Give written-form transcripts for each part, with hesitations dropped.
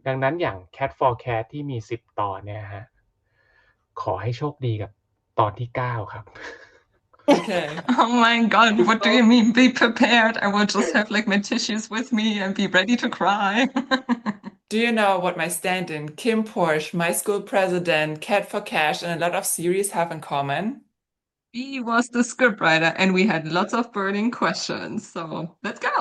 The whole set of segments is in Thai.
ดังนั้นอย่าง Cat for Cat ที่มี10ตอนเนี่ยฮะขอให้โชคดีกับตอนที่9ครับ Okay. Oh my God, what do you mean be prepared? I will just have like my tissues with me and be ready to cry. Do you know what my stand-in, Kim Porsche, My School President, Cat for Cash, and a lot of series have in common? He was the scriptwriter and we had lots of burning questions. So let's go.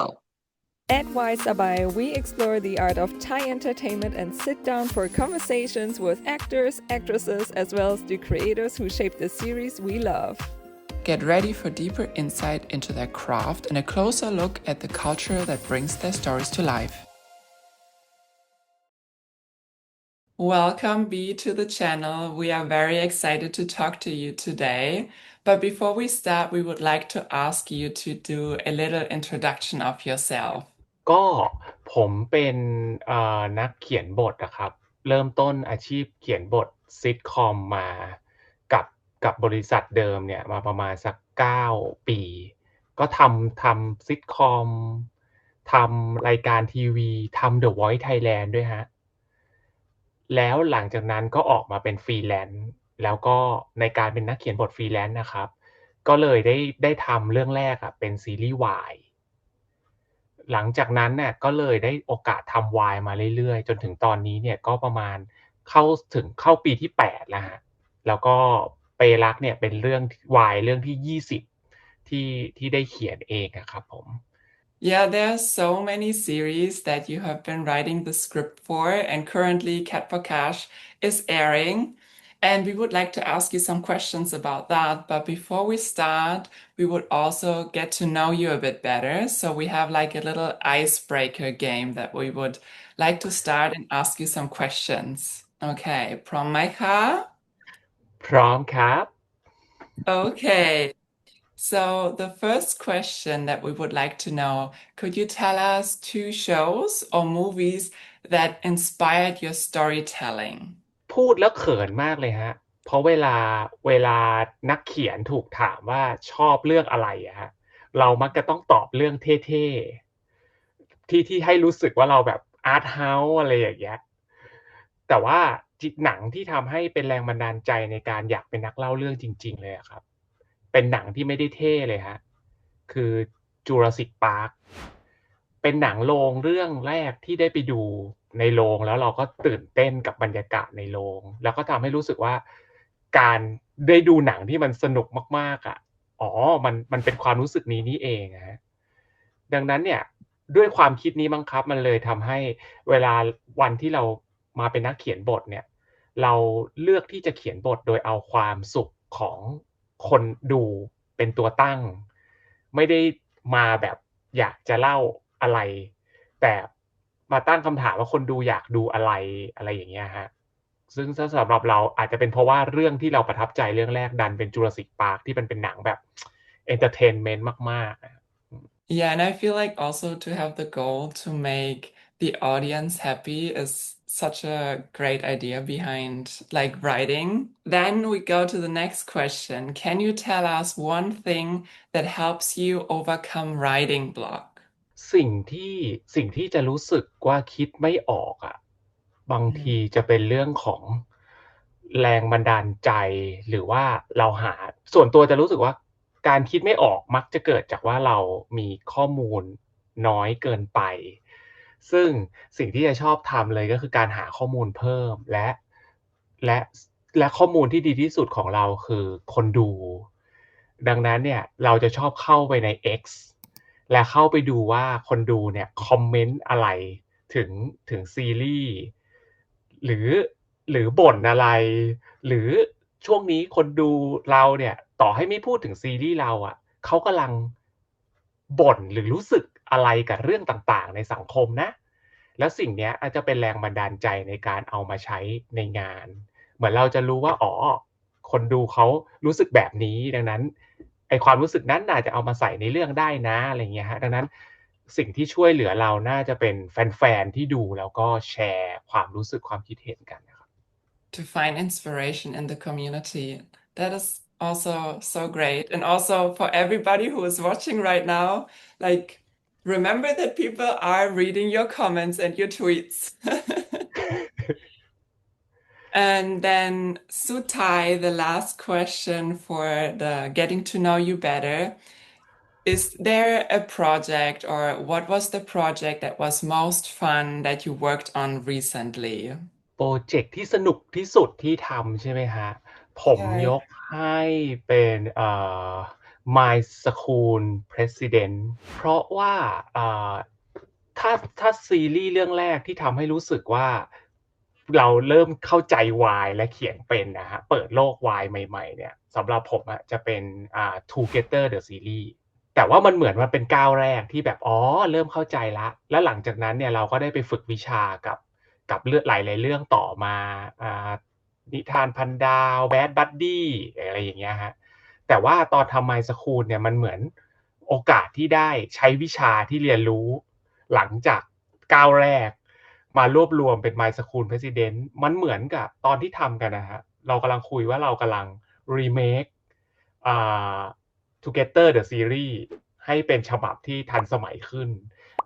At Wise Abai, we explore the art of Thai entertainment and sit down for conversations with actors, actresses, as well as the creators who shape the series we love. Get ready for deeper insight into their craft and a closer look at the culture that brings their stories to life. Welcome, B, to the channel. We are very excited to talk to you today. But before we start, we would like to ask you to do a little introduction of yourself. ก็ผมเป็นนักเขียนบทนะครับเริ่มต้นอาชีพเขียนบทซิทคอมมากับบริษัทเดิมเนี่ยมาประมาณสัก9ปีก็ทำซิทคอมทำรายการทีวีทำ The Voice Thailand ด้วยฮะแล้วหลังจากนั้นก็ออกมาเป็นฟรีแลนซ์แล้วก็ในการเป็นนักเขียนบทฟรีแลนซ์นะครับก็เลยได้ทำเรื่องแรกอะเป็นซีรีส์วาย หลังจากนั้นเนี่ยก็เลยได้โอกาสทำวายมาเรื่อยๆจนถึงตอนนี้เนี่ยก็ประมาณเข้าปีที่8แล้วฮะแล้วก็เปรักเนี่ยเป็นเรื่องวายเรื่องที่20ที่ได้เขียนเองอะครับผม Yeah, there are so many series that you have been writing the script for, and currently Cat for Cash is airing. And we would like to ask you some questions about that. But before we start, we would also get to know you a bit better. So we have like a little icebreaker game that we would like to start and ask you some questions. Okay, prom my car? พร้อมครับ Okay. So the first question that we would like to know, could you tell us 2 shows or movies that inspired your storytelling? พูดแล้วเขินมากเลยฮะเพราะเวลานักเขียนถูกถามว่าชอบเรื่องอะไรอะฮะเรามักจะต้องตอบเรื่องเท่ๆที่ให้รู้สึกว่าเราแบบอาร์ตเฮาส์อะไรอย่างเงี้ยแต่ว่าหนังที่ทำให้เป็นแรงบันดาลใจในการอยากเป็นนักเล่าเรื่องจริงๆเลยอะครับเป็นหนังที่ไม่ได้เท่เลยฮะคือ Jurassic Park เป็นหนังโรงเรื่องแรกที่ได้ไปดูในโรงแล้วเราก็ตื่นเต้นกับบรรยากาศในโรงแล้วก็ทำให้รู้สึกว่าการได้ดูหนังที่มันสนุกมากๆอะอ๋อมันเป็นความรู้สึกนี้นี่เองอะฮะดังนั้นเนี่ยด้วยความคิดนี้มั้งครับมันเลยทำให้เวลาวันที่เรามาเป็นนักเขียนบทเนี่ยเราเลือกที่จะเขียนบทโดยเอาความสุขของคนดูเป็นตัวตั้งไม่ได้มาแบบอยากจะเล่าอะไรแต่มาตั้งคำถามว่าคนดูอยากดูอะไรอย่างเงี้ยฮะซึ่งถ้าสำหรับเราอาจจะเป็นเพราะว่าเรื่องที่เราประทับใจเรื่องแรกดันเป็น Jurassic Park ที่มันเป็นหนังแบบ entertainment มากๆ Yeah, and I feel like also to have the goal to make the audience happy is such a great idea behind like writing. Then we go to the next question. Can you tell us one thing that helps you overcome writing block? สิ่งที่จะรู้สึกว่าคิดไม่ออกอะบางทีจะเป็นเรื่องของแรงบันดาลใจหรือว่าเราหาส่วนตัวจะรู้สึกว่าการคิดไม่ออกมักจะเกิดจากว่าเรามีข้อมูลน้อยเกินไปซึ่งสิ่งที่จะชอบทำเลยก็คือการหาข้อมูลเพิ่มและข้อมูลที่ดีที่สุดของเราคือคนดูดังนั้นเนี่ยเราจะชอบเข้าไปใน X และเข้าไปดูว่าคนดูเนี่ยคอมเมนต์อะไรถึงซีรีส์หรือบ่นอะไรหรือช่วงนี้คนดูเราเนี่ยต่อให้ไม่พูดถึงซีรีส์เราอะเขากำลังบ่นหรือรู้สึกอะไรกับเรื่องต่างๆในสังคมนะแล้วสิ่งเนี้ยอาจจะเป็นแรงบันดาลใจในการเอามาใช้ในงานเหมือนเราจะรู้ว่าอ๋อคนดูเขารู้สึกแบบนี้ดังนั้นไอ้ความรู้สึกนั้นน่าจะเอามาใส่ในเรื่องได้นะอะไรเงี้ยฮะดังนั้นสิ่งที่ช่วยเหลือเราน่าจะเป็นแฟนๆที่ดูแล้วก็แชร์ความรู้สึกความคิดเห็นกันนะครับ To find inspiration in the community. That is also so great. And also for everybody who is watching right now, like remember that people are reading your comments and your tweets. And then Sutai, the last question for the getting to know you better. Is there a project or what was the project that was most fun that you worked on recently? โปรเจกต์ที่สนุกที่สุดที่ทำใช่ไหมฮะผมยกให้เป็นMy School President เพราะว่าถ้าซีรีส์เรื่องแรกที่ทำให้รู้สึกว่าเราเริ่มเข้าใจวายและเขียนเป็นนะฮะเปิดโลกวายใหม่ๆเนี่ยสำหรับผมอะจะเป็นTogether the Series แต่ว่ามันเหมือนว่าเป็นก้าวแรกที่แบบเริ่มเข้าใจแล้วหลังจากนั้นเนี่ยเราก็ได้ไปฝึกวิชากับเรื่องหลายๆเรื่องต่อมานิทานพันดาว Bad Buddy อะไรอย่างเงี้ยฮะแต่ว่าตอนทำ My School เนี่ยมันเหมือนโอกาสที่ได้ใช้วิชาที่เรียนรู้หลังจากก้าวแรกมารวบรวมเป็น My School President มันเหมือนกับตอนที่ทำกันนะฮะเรากำลังคุยว่าเรากำลัง remake Together the Series ให้เป็นฉบับที่ทันสมัยขึ้น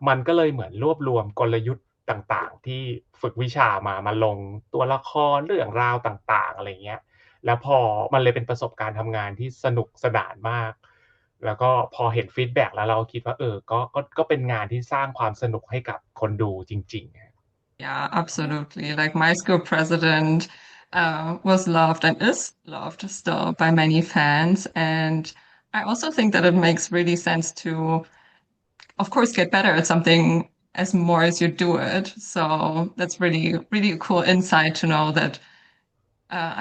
มันก็เลยเหมือนรวบรวมกลยุทธ์ต่างๆที่ฝึกวิชามาลงตัวละครเรื่องราวต่างๆอะไรเงี้ยแล้วพอมันเลยเป็นประสบการณ์ทำงานที่สนุกสนานมากแล้วก็พอเห็นฟีดแบ็กแล้วเราคิดว่าก็เป็นงานที่สร้างความสนุกให้กับคนดูจริงๆ Yeah, absolutely. Like my school president was loved and is loved still by many fans. And I also think that it makes really sense to, of course, get better at something as more as you do it. So that's really, really a cool insight to know that,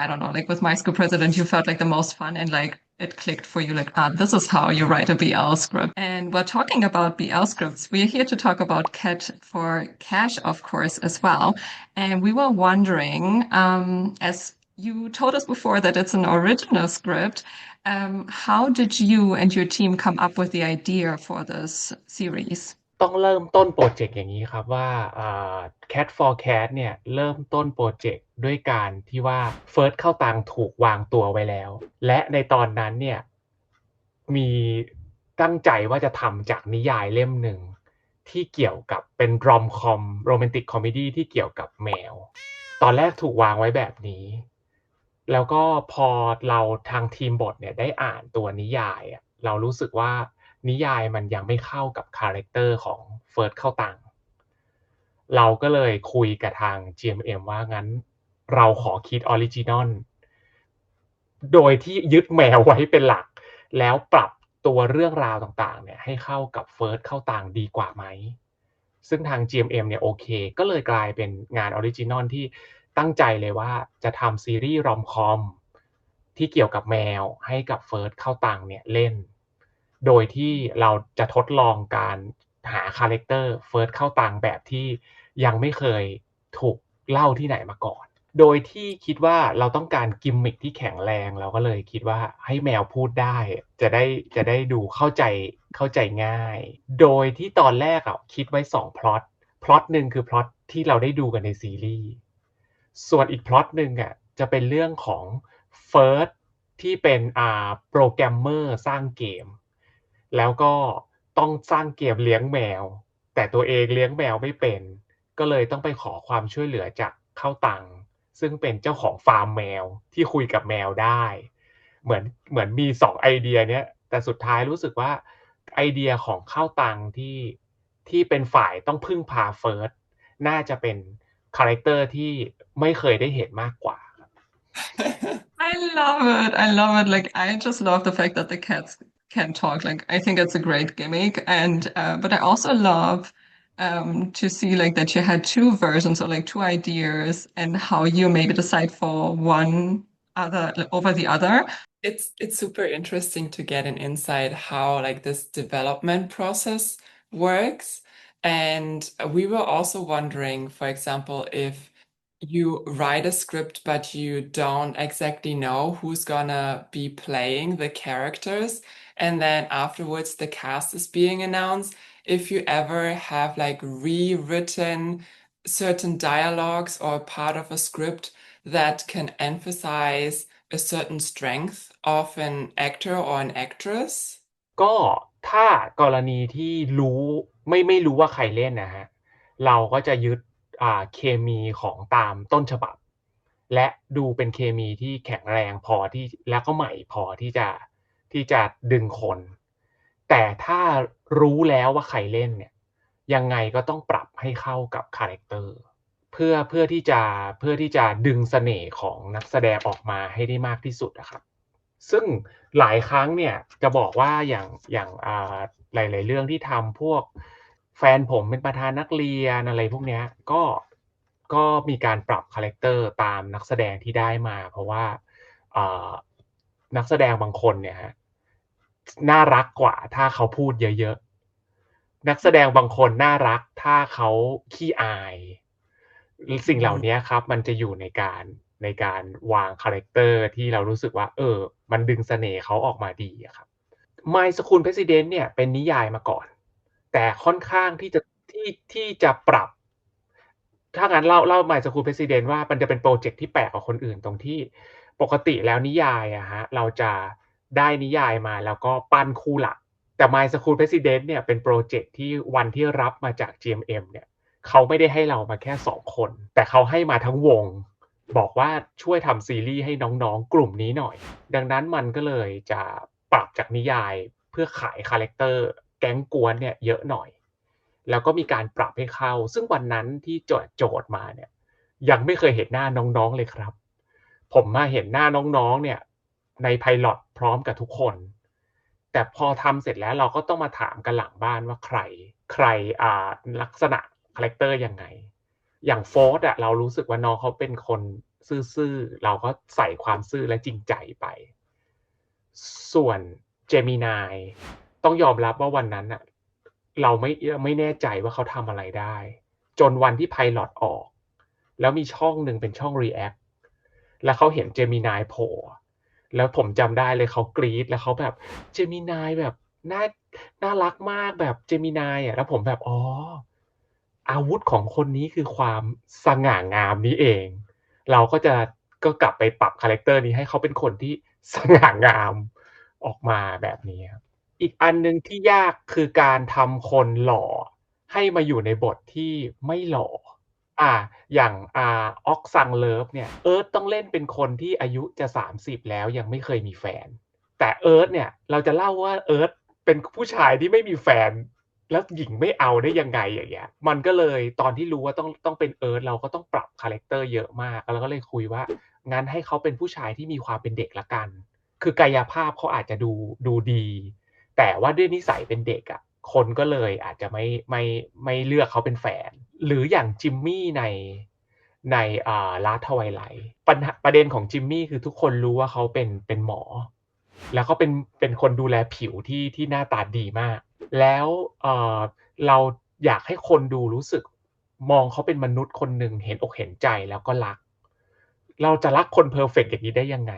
I don't know, like with my school president, you felt like the most fun and like it clicked for you, like, this is how you write a BL script. And we're talking about BL scripts. We're here to talk about Cat for Cash, of course, as well. And we were wondering, as you told us before that it's an original script, how did you and your team come up with the idea for this series? ต้องเริ่มต้นโปรเจกต์อย่างนี้ครับว่าCat for Cat เนี่ยเริ่มต้นโปรเจกต์ด้วยการที่ว่าเฟิร์สเข้าตังถูกวางตัวไว้แล้วและในตอนนั้นเนี่ยมีตั้งใจว่าจะทำจากนิยายเล่มหนึ่งที่เกี่ยวกับเป็นรอมคอมโรแมนติกคอมเมดี้ที่เกี่ยวกับแมวตอนแรกถูกวางไว้แบบนี้แล้วก็พอเราทางทีมบทเนี่ยได้อ่านตัวนิยายเรารู้สึกว่านิยายมันยังไม่เข้ากับคาแรคเตอร์ของเฟิร์สเข้าตังเราก็เลยคุยกับทาง GMM ว่างั้นเราขอคิดออริจินอลโดยที่ยึดแมวไว้เป็นหลักแล้วปรับตัวเรื่องราวต่างๆเนี่ยให้เข้ากับเฟิร์สเข้าตังดีกว่าไหมซึ่งทาง GMM เนี่ยโอเคก็เลยกลายเป็นงานออริจินอลที่ตั้งใจเลยว่าจะทำซีรีส์รอมคอมที่เกี่ยวกับแมวให้กับเฟิร์สเข้าตังเนี่ยเล่นโดยที่เราจะทดลองการหาคาแรคเตอร์เฟิร์สเข้าตังแบบที่ยังไม่เคยถูกเล่าที่ไหนมาก่อนโดยที่คิดว่าเราต้องการกิมมิคที่แข็งแรงเราก็เลยคิดว่าให้แมวพูดได้จะได้ดูเข้าใจง่ายโดยที่ตอนแรกคิดไว้2พล็อตนึงคือพล็อตที่เราได้ดูกันในซีรีส์ส่วนอีกพล็อตนึงจะเป็นเรื่องของเฟิร์สที่เป็นโปรแกรมเมอร์สร้างเกมแล้วก็ต้องสร้างเกมเลี้ยงแมวแต่ตัวเองเลี้ยงแมวไม่เป็นก็เลยต้องไปขอความช่วยเหลือจากเข้าตังซึ่งเป็นเจ้าของฟาร์มแมวที่คุยกับแมวได้เหมือนมี2ไอเดียเนี้ยแต่สุดท้ายรู้สึกว่าไอเดียของเข้าตังที่เป็นฝ่ายต้องพึ่งพาเฟิร์สน่าจะเป็นคาแรคเตอร์ที่ไม่เคยได้เห็นมากกว่า I love it. I love it. Like I just love the fact that the cats can talk. Like I think it's a great gimmick, and but I also love to see like that you had two versions or like two ideas and how you maybe decide for one other over the other. It's super interesting to get an insight how like this development process works. And we were also wondering, for example, if you write a script but you don't exactly know who's gonna be playing the characters, and then afterwards the cast is being announced, if you ever have like rewritten certain dialogues or part of a script that can emphasize a certain strength of an actor or an actress? ก็ถ้ากรณีที่ไม่รู้ว่าใครเล่นนะฮะเราก็จะยึดเคมีของตามต้นฉบับ และดูเป็นเคมีที่แข็งแรงพอที่แล้วก็ใหม่พอที่จะดึงคนแต่ถ้ารู้แล้วว่าใครเล่นเนี่ยยังไงก็ต้องปรับให้เข้ากับคาแรคเตอร์เพื่อที่จะดึงเสน่ห์ของนักแสดงออกมาให้ได้มากที่สุดนะครับซึ่งหลายครั้งเนี่ยจะบอกว่าอย่างหลายๆเรื่องที่ทำพวกแฟนผมเป็นประธานนักเรียนอะไรพวกเนี้ยก็มีการปรับคาแรคเตอร์ตามนักแสดงที่ได้มาเพราะว่านักแสดงบางคนเนี่ยฮะน่ารักกว่าถ้าเขาพูดเยอะๆนักแสดงบางคนน่ารักถ้าเขาขี้อายสิ่งเหล่านี้ครับมันจะอยู่ในการวางคาแรคเตอร์ที่เรารู้สึกว่ามันดึงเสน่ห์เขาออกมาดีอะครับ My School President เนี่ยเป็นนิยายมาก่อนแต่ค่อนข้างที่จะปรับถ้างั้นเล่า My School President ว่ามันจะเป็นพรอเจกต์ที่แปลกกว่าคนอื่นตรงที่ปกติแล้วนิยายอะฮะเราจะได้นิยายมาแล้วก็ปั้นคู่หลักแต่ My School President เนี่ยเป็นพรอเจกต์ที่วันที่รับมาจาก GMM เนี่ยเขาไม่ได้ให้เรามาแค่2คนแต่เขาให้มาทั้งวงบอกว่าช่วยทำซีรีส์ให้น้องๆกลุ่มนี้หน่อยดังนั้นมันก็เลยจะปรับจากนิยายเพื่อขายคาแรคเตอร์แก๊งกวนเนี่ยเยอะหน่อยแล้วก็มีการปรับให้เข้าซึ่งวันนั้นที่โจทย์มาเนี่ยยังไม่เคยเห็นหน้าน้องๆเลยครับผมมาเห็นหน้าน้องๆเนี่ยในไพลอตพร้อมกับทุกคนแต่พอทำเสร็จแล้วเราก็ต้องมาถามกันหลังบ้านว่าใครลักษณะคาแรคเตอร์ยังไงอย่างโฟร์ธเรารู้สึกว่าน้องเขาเป็นคนซื่อๆเราก็ใส่ความซื่อและจริงใจไปส่วนเจมินายต้องยอมรับว่าวันนั้นเราไม่แน่ใจว่าเขาทำอะไรได้จนวันที่ไพลอตออกแล้วมีช่องหนึ่งเป็นช่อง React แล้วเขาเห็นเจมินายโผล่แล้วผมจำได้เลยเขากรี๊ดแล้วเขาแบบเจมินายแบบน่ารักมากแบบเจมินายแล้วผมแบบอาวุธของคนนี้คือความสง่างามนี้เองเราก็กลับไปปรับคาแรคเตอร์นี้ให้เขาเป็นคนที่สง่างามออกมาแบบนี้ครับอีกอันนึงที่ยากคือการทำคนหล่อให้มาอยู่ในบทที่ไม่หล่ออย่างอ๊อกซังเลิฟเนี่ยเอิร์ธต้องเล่นเป็นคนที่อายุจะ30แล้วยังไม่เคยมีแฟนแต่เอิร์ธเนี่ยเราจะเล่าว่าเอิร์ธเป็นผู้ชายที่ไม่มีแฟนแล้วหญิงไม่เอาได้ยังไงอย่างเงี้ยมันก็เลยตอนที่รู้ว่าต้องเป็นเอิร์ธเราก็ต้องปรับคาแรคเตอร์เยอะมากแล้วก็เลยคุยว่างั้นให้เขาเป็นผู้ชายที่มีความเป็นเด็กละกันคือกายภาพเขาอาจจะดูดีแต่ว่าด้วยนิสัยเป็นเด็กคนก็เลยอาจจะไม่เลือกเขาเป็นแฟนหรืออย่างจิมมี่ในLast Twilight ประเด็นของจิมมี่คือทุกคนรู้ว่าเขาเป็นหมอแล้วก็เป็นคนดูแลผิวที่หน้าตาดีมากแล้วเราอยากให้คนดูรู้สึกมองเขาเป็นมนุษย์คนหนึ่งเห็นอกเห็นใจแล้วก็รักเราจะรักคนเพอร์เฟกต์อย่างนี้ได้ยังไง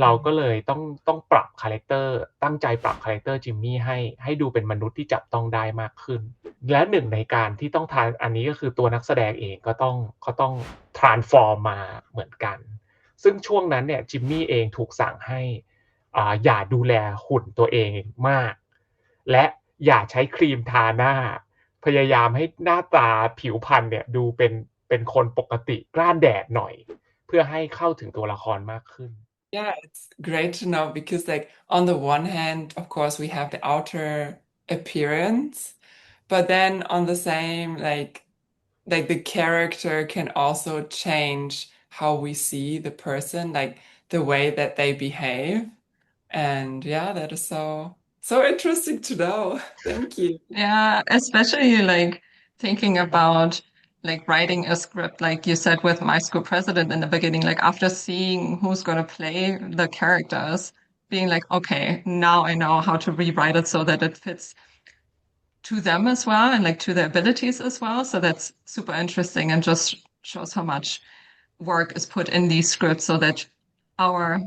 เราก็เลยต้องปรับคาแรคเตอร์ตั้งใจปรับคาแรคเตอร์จิมมี่ให้ดูเป็นมนุษย์ที่จับต้องได้มากขึ้นและหนึ่งในการที่ต้องทานอันนี้ก็คือตัวนักแสดงเองก็ต้อง transform มาเหมือนกันซึ่งช่วงนั้นเนี่ยจิมมี่เองถูกสั่งให้อย่าดูแลหุ่นตัวเองมากและอย่าใช้ครีมทาหน้าพยายามให้หน้าตาผิวพรรณเนี่ยดูเป็นคนปกติกล้านแดดหน่อยเพื่อให้เข้าถึงตัวละครมากขึ้น Yeah, it's great to know because, like, on the one hand, of course, we have the outer appearance, but then on the same, like the character can also change how we see the person, like the way that they behave. And yeah, that is so interesting to know. Thank you. Yeah, especially like thinking about like writing a script, like you said with My School President in the beginning, like after seeing who's going to play the characters, being like, okay, now I know how to rewrite it so that it fits to them as well and like to their abilities as well. So that's super interesting and just shows how much work is put in these scripts so that our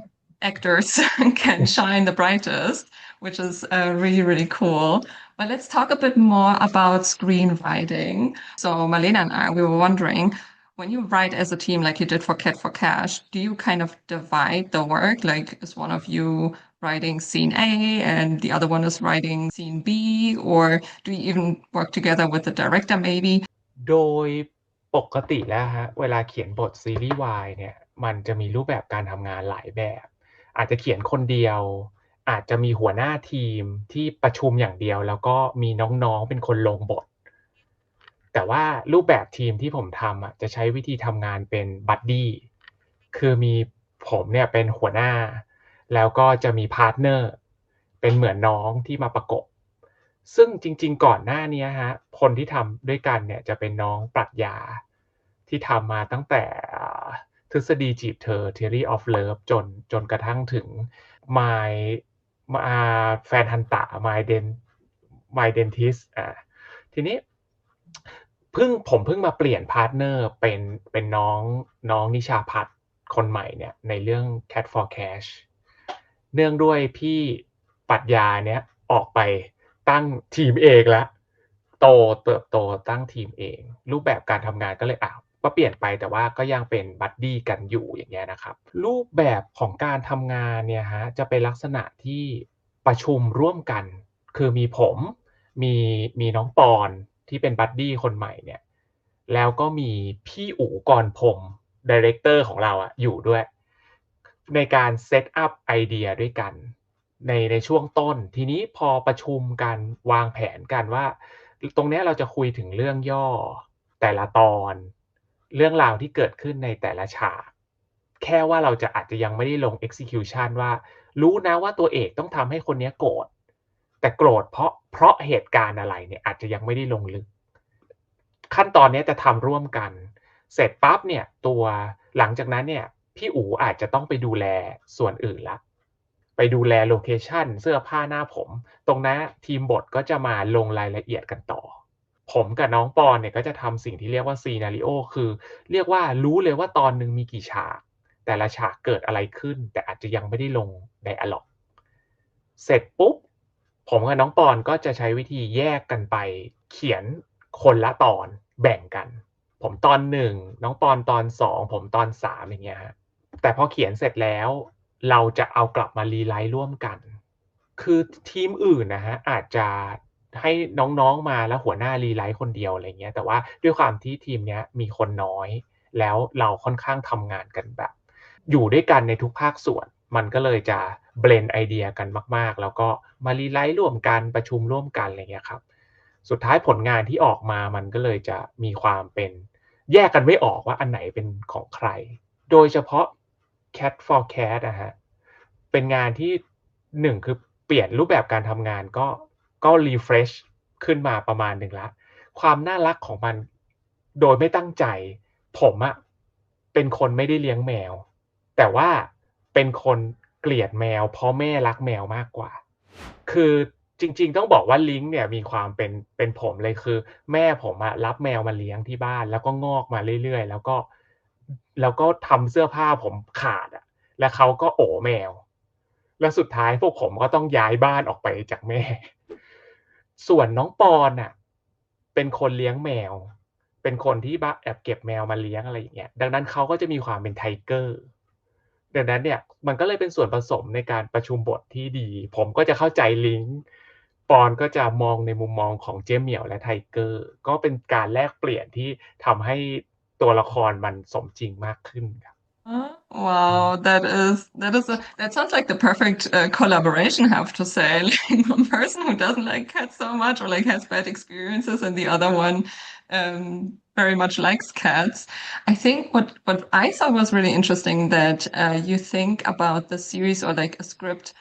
actors can shine the brightest, which is really, really cool. But let's talk a bit more about screenwriting. So Marlena and I, we were wondering, when you write as a team like you did for Cat for Cash, do you kind of divide the work? Like is one of you writing scene A and the other one is writing scene B? Or do you even work together with the director maybe? โดย ปกติแล้วฮะเวลาเขียนบทซีรีส์วายเนี่ยมันจะมีรูปแบบการทำงานหลายแบบ อาจจะเขียนคนเดียว อาจจะมีหัวหน้าทีมที่ประชุมอย่างเดียว แล้วก็มีน้องๆเป็นคนลงบท แต่ว่ารูปแบบทีมที่ผมทำจะใช้วิธีทำงานเป็นบัดดี้คือมีผมเนี่ยเป็นหัวหน้า แล้วก็จะมีพาร์ทเนอร์เป็นเหมือนน้องที่มาประกบ ซึ่งจริงๆก่อนหน้านี้ฮะคนที่ทำด้วยกันเนี่ยจะเป็นน้องปรัชญาที่ทำมาตั้งแต่ทฤษฎีจีบเธอ Theory of Love จนกระทั่งถึง My แฟนฮันตะ My Dentist ทีนี้ผมเพิ่งมาเปลี่ยนพาร์ทเนอร์เป็นน้องนิชาพัฒน์คนใหม่เนี่ยในเรื่อง Cat for Cash เนื่องด้วยพี่ปรัชญาเนี่ยออกไปตั้งทีมเองแล้วเติบโตตั้งทีมเองรูปแบบการทำงานก็เลยก็เปลี่ยนไปแต่ว่าก็ยังเป็นบัดดี้กันอยู่อย่างเงี้ยนะครับรูปแบบของการทำงานเนี่ยฮะจะเป็นลักษณะที่ประชุมร่วมกันคือมีผมมีน้องปอนที่เป็นบัดดี้คนใหม่เนี่ยแล้วก็มีพี่อู๋กรพงศ์ไดเรคเตอร์ของเราอยู่ด้วยในการเซตอัพไอเดียด้วยกันในช่วงต้นทีนี้พอประชุมกันวางแผนกันว่าตรงนี้เราจะคุยถึงเรื่องย่อแต่ละตอนเรื่องราวที่เกิดขึ้นในแต่ละฉากแค่ว่าเราอาจจะยังไม่ได้ลง execution ว่ารู้นะว่าตัวเอกต้องทำให้คนนี้โกรธแต่โกรธเพราะเหตุการณ์อะไรเนี่ยอาจจะยังไม่ได้ลงลึกขั้นตอนนี้จะทำร่วมกันเสร็จปั๊บเนี่ยหลังจากนั้นเนี่ยพี่อู๋อาจจะต้องไปดูแลส่วนอื่นละไปดูแลโลเคชั่นเสื้อผ้าหน้าผมตรงนั้นทีมบทก็จะมาลงรายละเอียดกันต่อผมกับน้องปอนเนี่ยก็จะทำสิ่งที่เรียกว่าซีนาริโอคือเรียกว่ารู้เลยว่าตอนนึงมีกี่ฉากแต่ละฉากเกิดอะไรขึ้นแต่อาจจะยังไม่ได้ลงไดอะล็อกเสร็จปุ๊บผมกับน้องปอนก็จะใช้วิธีแยกกันไปเขียนคนละตอนแบ่งกันผมตอน1น้องปอนตอน2ผมตอน3อย่างเงี้ยฮะแต่พอเขียนเสร็จแล้วเราจะเอากลับมารีไลท์ร่วมกันคือทีมอื่นนะฮะอาจจะให้น้องๆมาแล้วหัวหน้ารีไลท์คนเดียวอะไรเงี้ยแต่ว่าด้วยความที่ทีมเนี้ยมีคนน้อยแล้วเราค่อนข้างทำงานกันแบบอยู่ด้วยกันในทุกภาคส่วนมันก็เลยจะเบลนด์ไอเดียกันมากๆแล้วก็มารีไลท์ร่วมกันประชุมร่วมกันอะไรเงี้ยครับสุดท้ายผลงานที่ออกมามันก็เลยจะมีความเป็นแยกกันไม่ออกว่าอันไหนเป็นของใครโดยเฉพาะ Cat for Cat นะฮะเป็นงานที่1คือเปลี่ยนรูปแบบการทำงานก็ refresh ขึ้นมาประมาณหนึ่งแล้วความน่ารักของมันโดยไม่ตั้งใจผมเป็นคนไม่ได้เลี้ยงแมวแต่ว่าเป็นคนเกลียดแมวเพราะแม่รักแมวมากกว่าคือจริงๆต้องบอกว่าลิงก์เนี่ยมีความเป็นผมเลยคือแม่ผมรับแมวมาเลี้ยงที่บ้านแล้วก็งอกมาเรื่อยๆแล้วก็ทำเสื้อผ้าผมขาดแล้วเขาก็โอ๋แมวแล้วสุดท้ายพวกผมก็ต้องย้ายบ้านออกไปจากแม่ส่วนน้องปอนเป็นคนเลี้ยงแมวเป็นคนที่แอบเก็บแมวมาเลี้ยงอะไรอย่างเงี้ยดังนั้นเขาก็จะมีความเป็นไทเกอร์ดังนั้นเนี่ยมันก็เลยเป็นส่วนผสมในการประชุมบทที่ดีผมก็จะเข้าใจลิงก์ปอนก็จะมองในมุมมองของเจ๊เหมียวและไทเกอร์ก็เป็นการแลกเปลี่ยนที่ทำให้ตัวละครมันสมจริงมากขึ้นครับ Wow, that sounds like the perfect collaboration, I have to say. Like one person who doesn't like cats so much or like has bad experiences, and the other one very much likes cats. I think what I thought was really interesting that you think about the series or like a script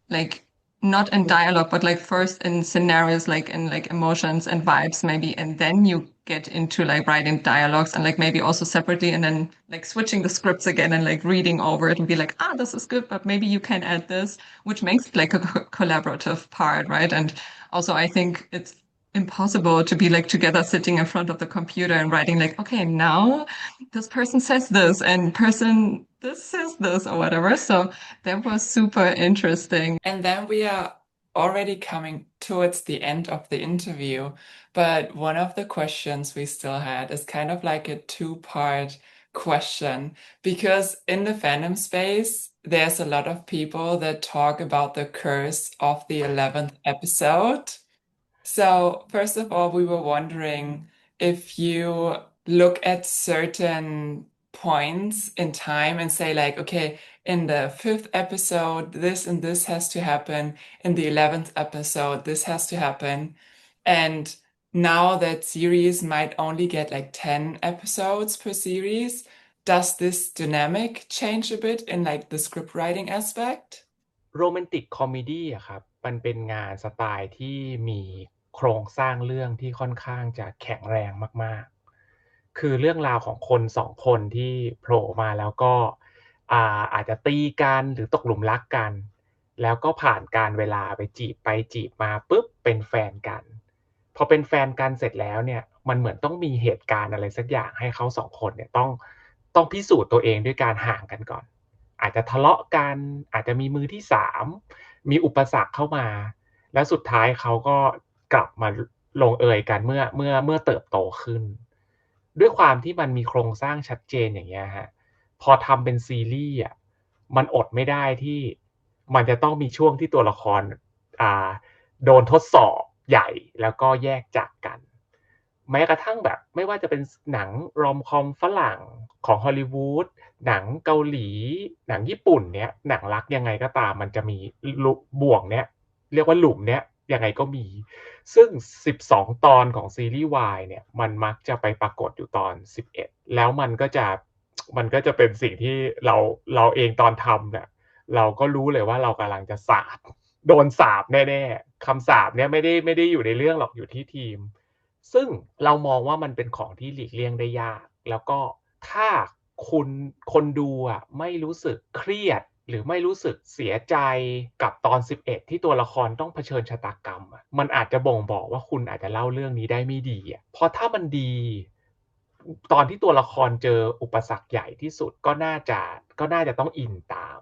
like not in dialogue, but like first in scenarios, like in like emotions and vibes maybe, and then you get into like writing dialogues and like maybe also separately and then like switching the scripts again and like reading over it and be like, this is good, but maybe you can add this, which makes it like a collaborative part, right? And also I think it's impossible to be like together sitting in front of the computer and writing like, okay, now this person says this and person this says this or whatever. So that was super interesting. And then we are already coming towards the end of the interview, but one of the questions we still had is kind of like a two-part question, because in the fandom space, there's a lot of people that talk about the curse of the 11th episode. So first of all, we were wondering if you look at certain points in time and say like, okay, in the 5th episode, this and this has to happen. In the 11th episode, this has to happen. And now that series might only get like 10 episodes per series, does this dynamic change a bit in like the script writing aspect? โรแมนติกคอมเมดี้อะครับมันเป็นงานสไตล์ที่มีโครงสร้างเรื่องที่ค่อนข้างจะแข็งแรงมากๆคือเรื่องราวของคน2คนที่โผล่มาแล้วก็อาจจะตีกันหรือตกหลุมรักกันแล้วก็ผ่านการเวลาไปจีบมาปุ๊บเป็นแฟนกันพอเป็นแฟนกันเสร็จแล้วเนี่ยมันเหมือนต้องมีเหตุการณ์อะไรสักอย่างให้เขา2คนเนี่ยต้องพิสูจน์ตัวเองด้วยการห่างกันก่อนอาจจะทะเลาะกันอาจจะมีมือที่3มีอุปสรรคเข้ามาแล้วสุดท้ายเขาก็กลับมาลงเอยกันเมื่อเติบโตขึ้นด้วยความที่มันมีโครงสร้างชัดเจนอย่างเงี้ยฮะพอทำเป็นซีรีส์อ่ะมันอดไม่ได้ที่มันจะต้องมีช่วงที่ตัวละครโดนทดสอบใหญ่แล้วก็แยกจากกันแม้กระทั่งแบบไม่ว่าจะเป็นหนังรอมคอมฝรั่งของฮอลลีวูดหนังเกาหลีหนังญี่ปุ่นเนี้ยหนังรักยังไงก็ตามมันจะมีบ่วงเนี้ยเรียกว่าหลุมเนี้ยยังไงก็มีซึ่ง12ตอนของซีรีส์ Y เนี่ยมันมักจะไปปรากฏอยู่ตอน11แล้วมันก็จะเป็นสิ่งที่เราเองตอนทำเนี่ยเราก็รู้เลยว่าเรากำลังจะโดนสาปแน่ๆคำสาปเนี่ยไม่ได้อยู่ในเรื่องหรอกอยู่ที่ทีมซึ่งเรามองว่ามันเป็นของที่หลีกเลี่ยงได้ยากแล้วก็ถ้าคนดูไม่รู้สึกเครียดหรือไม่รู้สึกเสียใจกับตอน11ที่ตัวละครต้องเผชิญชะตากรรมมันอาจจะบ่งบอกว่าคุณอาจจะเล่าเรื่องนี้ได้ไม่ดีเพราะถ้ามันดีตอนที่ตัวละครเจออุปสรรคใหญ่ที่สุดก็น่าจะต้องอินตาม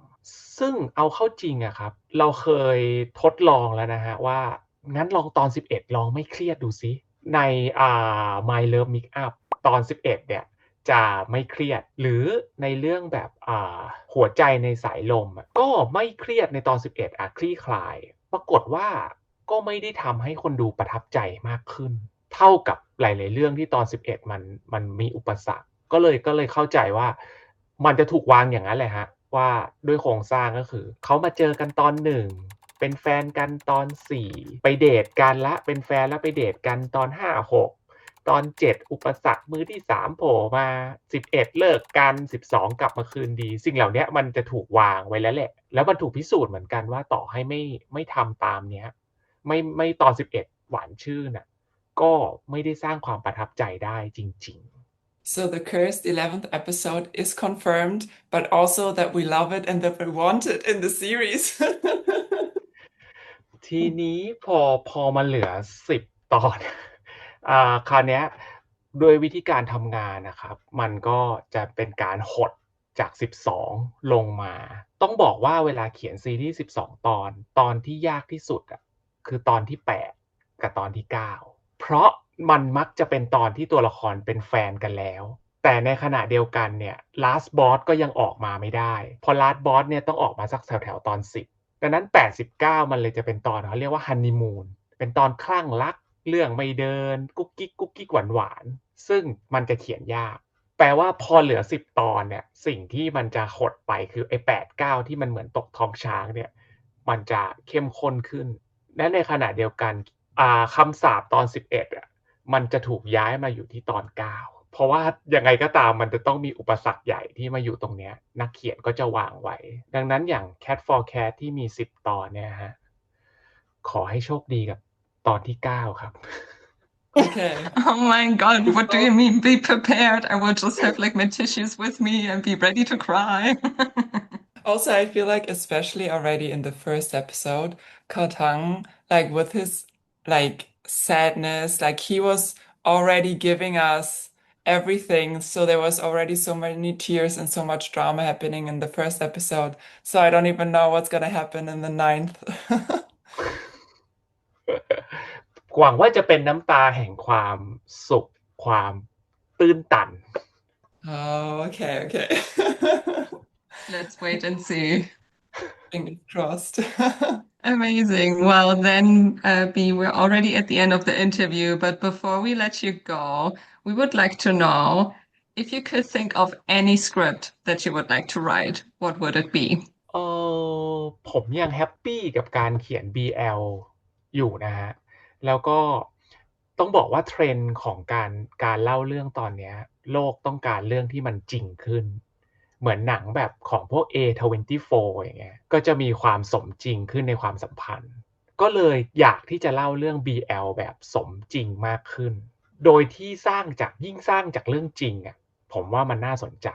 ซึ่งเอาเข้าจริงครับเราเคยทดลองแล้วนะฮะว่างั้นลองตอน11ลองไม่เครียดดูซิในMy Love Mix-up ตอน11เนี่ยจะไม่เครียดหรือในเรื่องแบบหัวใจในสายลมก็ไม่เครียดในตอน11คลี่คลายปรากฏว่าก็ไม่ได้ทำให้คนดูประทับใจมากขึ้นเท่ากับหลายๆเรื่องที่ตอน11มันมีอุปสรรคก็เลยเข้าใจว่ามันจะถูกวางอย่างนั้นแหละฮะว่าด้วยโครงสร้างก็คือเขามาเจอกันตอน1เป็นแฟนกันตอน4ไปเดทกันละเป็นแฟนแล้วไปเดทกันตอน5-6ตอน7อุปสรรคมือที่3โผล่มา11เลิกกัน12กลับมาคืนดีสิ่งเหล่านี้มันจะถูกวางไว้แล้วแหละแล้วมันถูกพิสูจน์เหมือนกันว่าต่อให้ไม่ทำตามเนี้ยไม่ตอน11หวานชื่นก็ไม่ได้สร้างความประทับใจได้จริงๆ So the cursed 11th episode is confirmed, but also that we love it and that we want it in the series. ทีนี้พอมาเหลือ10ตอนคราวนี้ด้วยวิธีการทำงานนะครับมันก็จะเป็นการหดจาก12ลงมาต้องบอกว่าเวลาเขียนซีรีส์12ตอนที่ยากที่สุดคือตอนที่8กับตอนที่9เพราะมันมักจะเป็นตอนที่ตัวละครเป็นแฟนกันแล้วแต่ในขณะเดียวกันเนี่ย Last Boss ก็ยังออกมาไม่ได้พอ Last Boss เนี่ยต้องออกมาสักแถวๆตอน10ดังนั้น89มันเลยจะเป็นตอนเขาเรียกว่าฮันนีมูนเป็นตอนคลั่งรักเรื่องไม่เดินกุ๊กกิ๊กหวานๆซึ่งมันจะเขียนยากแปลว่าพอเหลือ10ตอนเนี่ยสิ่งที่มันจะหดไปคือไอ้8-9ที่มันเหมือนตกท้องช้างเนี่ยมันจะเข้มข้นขึ้นและในขณะเดียวกันคำสาปตอน11มันจะถูกย้ายมาอยู่ที่ตอน9เพราะว่ายังไงก็ตามมันจะต้องมีอุปสรรคใหญ่ที่มาอยู่ตรงเนี้ยนักเขียนก็จะวางไว้ดังนั้นอย่าง Cat for Cat ที่มี10ตอนเนี่ยฮะขอให้โชคดีกับตอนที่9ครับ Okay. Oh my God, what do you mean be prepared? I will just have like my tissues with me and be ready to cry. Also, I feel like especially already in the first episode, Cao Tang, like with his like sadness, like he was already giving us everything. So there was already so many tears and so much drama happening in the first episode. So I don't even know what's gonna happen in the 9th. หวังว่าจะเป็นน้ำตาแห่งความสุขความตื้นตัน Oh, okay. Let's wait and see. Fingers crossed. Amazing. Well, then, B, we're already at the end of the interview, but before we let you go, we would like to know if you could think of any script that you would like to write, what would it be? ผมยังแฮปปี้กับการเขียน BL อยู่นะฮะแล้วก็ต้องบอกว่าเทรนด์ของการเล่าเรื่องตอนนี้โลกต้องการเรื่องที่มันจริงขึ้นเหมือนหนังแบบของพวก A24 อย่างเงี้ยก็จะมีความสมจริงขึ้นในความสัมพันธ์ก็เลยอยากที่จะเล่าเรื่อง BL แบบสมจริงมากขึ้นโดยที่ยิ่งสร้างจากเรื่องจริงอ่ะผมว่ามันน่าสนใจ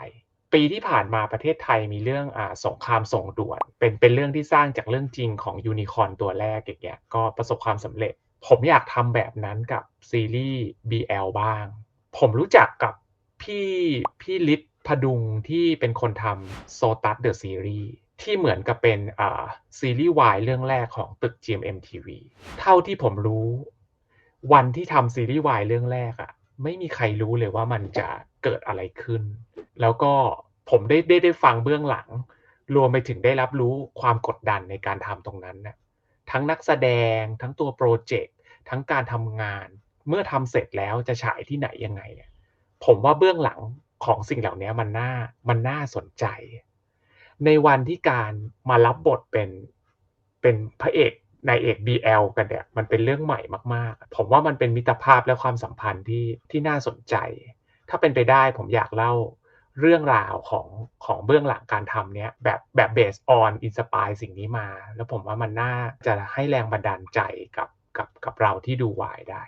ปีที่ผ่านมาประเทศไทยมีเรื่องสงครามส่งด่วนเป็นเรื่องที่สร้างจากเรื่องจริงของยูนิคอร์นตัวแรกอย่างเงี้ยก็ประสบความสำเร็จผมอยากทำแบบนั้นกับซีรีส์ BL บ้างผมรู้จักกับพี่ฤทธิ์พดุงที่เป็นคนทำโซตัสเดอะซีรีส์ที่เหมือนกับเป็นซีรีส์วายเรื่องแรกของตึก GMMTV เท่าที่ผมรู้วันที่ทำซีรีส์วายเรื่องแรกไม่มีใครรู้เลยว่ามันจะเกิดอะไรขึ้นแล้วก็ผมได้ฟังเบื้องหลังรวมไปถึงได้รับรู้ความกดดันในการทำตรงนั้นน่ะทั้งนักแสดงทั้งตัวโปรเจกต์ทั้งการทำงานเมื่อทำเสร็จแล้วจะฉายที่ไหนยังไงผมว่าเบื้องหลังของสิ่งเหล่านี้มันน่าสนใจในวันที่การมารับบทเป็นพระเอกนายเอก BL กันเนี่ยมันเป็นเรื่องใหม่มากๆผมว่ามันเป็นมิตรภาพและความสัมพันธ์ที่น่าสนใจถ้าเป็นไปได้ผมอยากเล่าเรื่องราวของเบื้องหลังการทำเนี้ยแบบ based on inspire สิ่งนี้มาแล้วผมว่ามันน่าจะให้แรงบันดาลใจกับเราที่ดูวายได้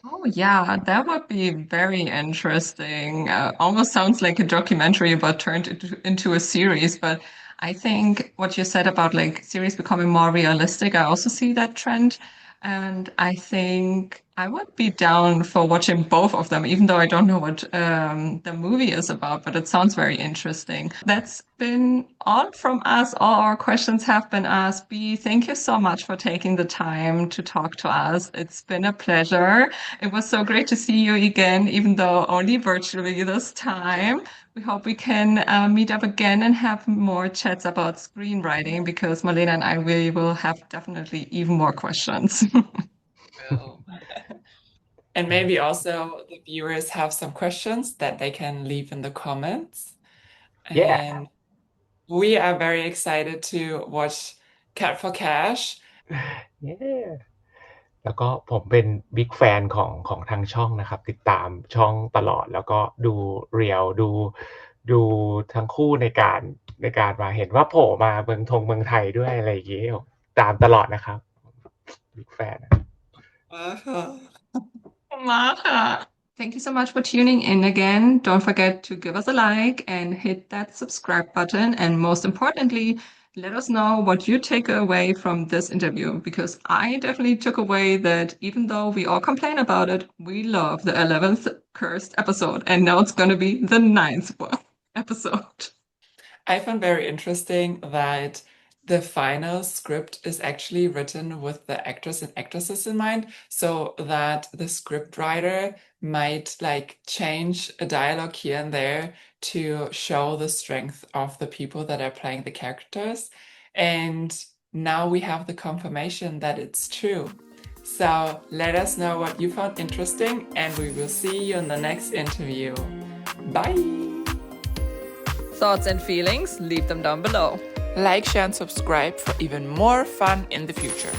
Oh, yeah, that would be very interesting. Almost sounds like a documentary, but turned into a series. But I think what you said about like series becoming more realistic, I also see that trend. And I think I would be down for watching both of them, even though I don't know what the movie is about, but it sounds very interesting. That's been all from us. All our questions have been asked. B, thank you so much for taking the time to talk to us. It's been a pleasure. It was so great to see you again, even though only virtually this time. We hope we can meet up again and have more chats about screenwriting because Marlena and I will have definitely even more questions. And maybe also the viewers have some questions that they can leave in the comments. Yeah. And we are very excited to watch Cat for Cash. Yeah. แล้วก็ผมเป็นบิ๊กแฟนของทางช่องนะครับติดตามช่องตลอดแล้วก็ดูเรียลดูทั้งคู่ในการมาเห็นว่าโผล่มาเมืองไทยด้วยอะไรอย่างเงี้ยตามตลอดนะครับบิ๊กแฟน Thank you so much for tuning in again. Don't forget to give us a like and hit that subscribe button. And most importantly, let us know what you take away from this interview, because I definitely took away that even though we all complain about it, we love the 11th cursed episode. And now it's going to be the 9th episode. I found very interesting that the final script is actually written with the actors and actresses in mind, so that the script writer might like change a dialogue here and there to show the strength of the people that are playing the characters. And now we have the confirmation that it's true. So let us know what you found interesting, and we will see you in the next interview. Bye! Thoughts and feelings? Leave them down below. Like, share, and subscribe for even more fun in the future.